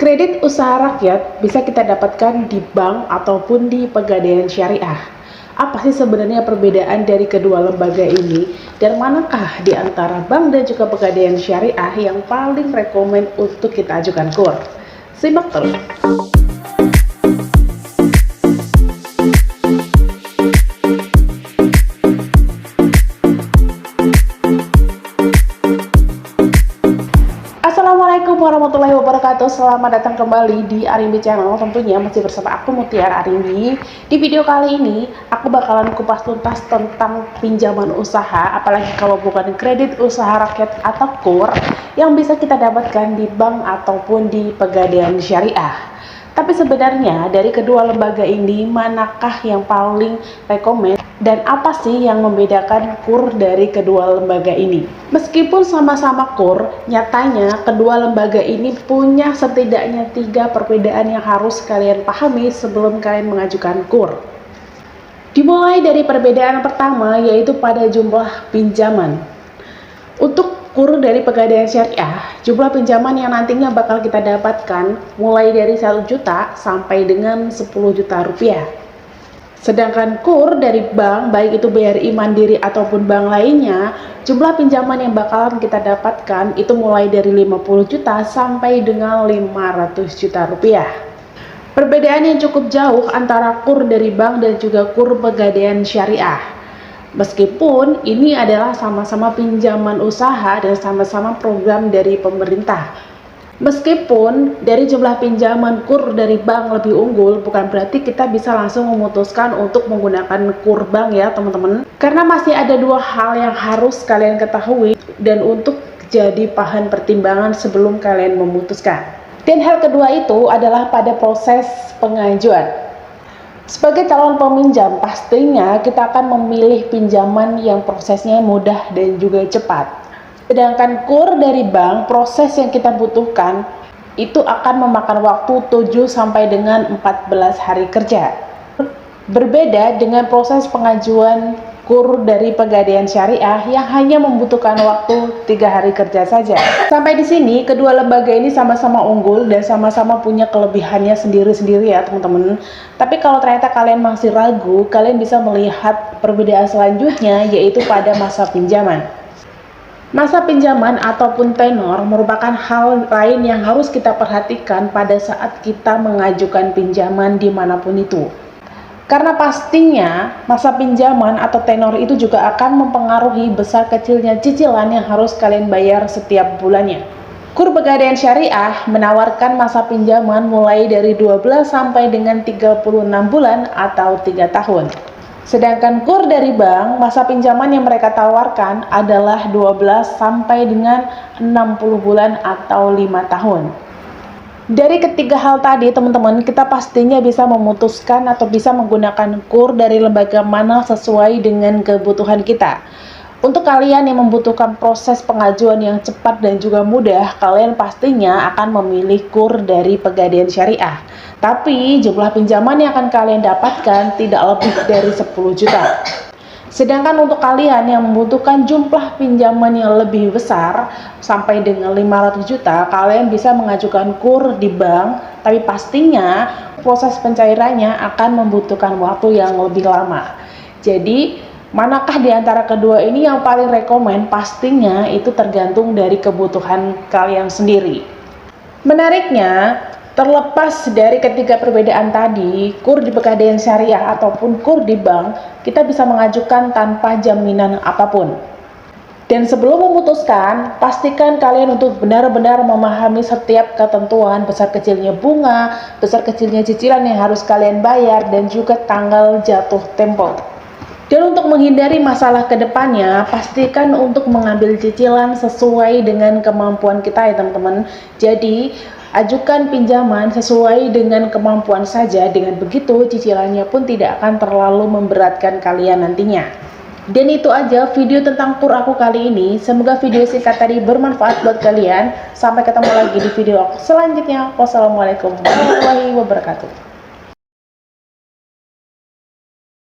Kredit usaha rakyat bisa kita dapatkan di bank ataupun di Pegadaian Syariah. Apa sih sebenarnya perbedaan dari kedua lembaga ini? Dan manakah di antara bank dan juga Pegadaian Syariah yang paling rekomen untuk kita ajukan KUR? Simak terus. Assalamualaikum warahmatullahi wabarakatuh. Selamat datang kembali di Arimbi Channel. Tentunya masih bersama aku Mutiara Arimbi. Di video kali ini aku bakalan kupas tuntas tentang pinjaman usaha, apalagi kalau bukan kredit usaha rakyat atau KUR yang bisa kita dapatkan di bank ataupun di Pegadaian Syariah. Tapi sebenarnya dari kedua lembaga ini manakah yang paling rekomen dan apa sih yang membedakan KUR dari kedua lembaga ini? Meskipun sama-sama KUR, nyatanya kedua lembaga ini punya setidaknya 3 perbedaan yang harus kalian pahami sebelum kalian mengajukan KUR. Dimulai dari perbedaan pertama, yaitu pada jumlah pinjaman. Untuk KUR dari Pegadaian Syariah, jumlah pinjaman yang nantinya bakal kita dapatkan mulai dari 1 juta sampai dengan 10 juta rupiah. Sedangkan KUR dari bank, baik itu BRI Mandiri ataupun bank lainnya, jumlah pinjaman yang bakalan kita dapatkan itu mulai dari 50 juta sampai dengan 500 juta rupiah. Perbedaan yang cukup jauh antara KUR dari bank dan juga KUR Pegadaian Syariah. Meskipun ini adalah sama-sama pinjaman usaha dan sama-sama program dari pemerintah. Meskipun dari jumlah pinjaman KUR dari bank lebih unggul, bukan berarti kita bisa langsung memutuskan untuk menggunakan KUR bank ya teman-teman. Karena masih ada 2 hal yang harus kalian ketahui dan untuk jadi bahan pertimbangan sebelum kalian memutuskan. Dan hal kedua itu adalah pada proses pengajuan. Sebagai calon peminjam, pastinya kita akan memilih pinjaman yang prosesnya mudah dan juga cepat. Sedangkan KUR dari bank, proses yang kita butuhkan itu akan memakan waktu 7 sampai dengan 14 hari kerja. Berbeda dengan proses pengajuan KUR dari Pegadaian Syariah yang hanya membutuhkan waktu 3 hari kerja saja. Sampai di sini, kedua lembaga ini sama-sama unggul dan sama-sama punya kelebihannya sendiri-sendiri ya teman-teman. Tapi kalau ternyata kalian masih ragu, kalian bisa melihat perbedaan selanjutnya, yaitu pada masa pinjaman. Masa pinjaman ataupun tenor merupakan hal lain yang harus kita perhatikan pada saat kita mengajukan pinjaman dimanapun itu. Karena pastinya masa pinjaman atau tenor itu juga akan mempengaruhi besar kecilnya cicilan yang harus kalian bayar setiap bulannya. KUR Pegadaian Syariah menawarkan masa pinjaman mulai dari 12 sampai dengan 36 bulan atau 3 tahun. Sedangkan KUR dari bank, masa pinjaman yang mereka tawarkan adalah 12 sampai dengan 60 bulan atau 5 tahun. Dari ketiga hal tadi teman-teman, kita pastinya bisa memutuskan atau bisa menggunakan KUR dari lembaga mana sesuai dengan kebutuhan kita. Untuk kalian yang membutuhkan proses pengajuan yang cepat dan juga mudah, kalian pastinya akan memilih KUR dari Pegadaian Syariah. Tapi jumlah pinjaman yang akan kalian dapatkan tidak lebih dari 10 juta. Sedangkan untuk kalian yang membutuhkan jumlah pinjaman yang lebih besar sampai dengan 500 juta, kalian bisa mengajukan KUR di bank, tapi pastinya proses pencairannya akan membutuhkan waktu yang lebih lama. Jadi, manakah di antara kedua ini yang paling rekomen? Pastinya itu tergantung dari kebutuhan kalian sendiri. Menariknya, terlepas dari ketiga perbedaan tadi, KUR di Pegadaian Syariah ataupun KUR di bank, kita bisa mengajukan tanpa jaminan apapun. Dan sebelum memutuskan, pastikan kalian untuk benar-benar memahami setiap ketentuan, besar kecilnya bunga, besar kecilnya cicilan yang harus kalian bayar, dan juga tanggal jatuh tempo. Dan untuk menghindari masalah ke depannya, pastikan untuk mengambil cicilan sesuai dengan kemampuan kita ya teman-teman. Jadi, ajukan pinjaman sesuai dengan kemampuan saja, dengan begitu cicilannya pun tidak akan terlalu memberatkan kalian nantinya. Dan itu aja video tentang KUR aku kali ini. Semoga video singkat tadi bermanfaat buat kalian. Sampai ketemu lagi di video aku selanjutnya. Wassalamualaikum warahmatullahi wabarakatuh.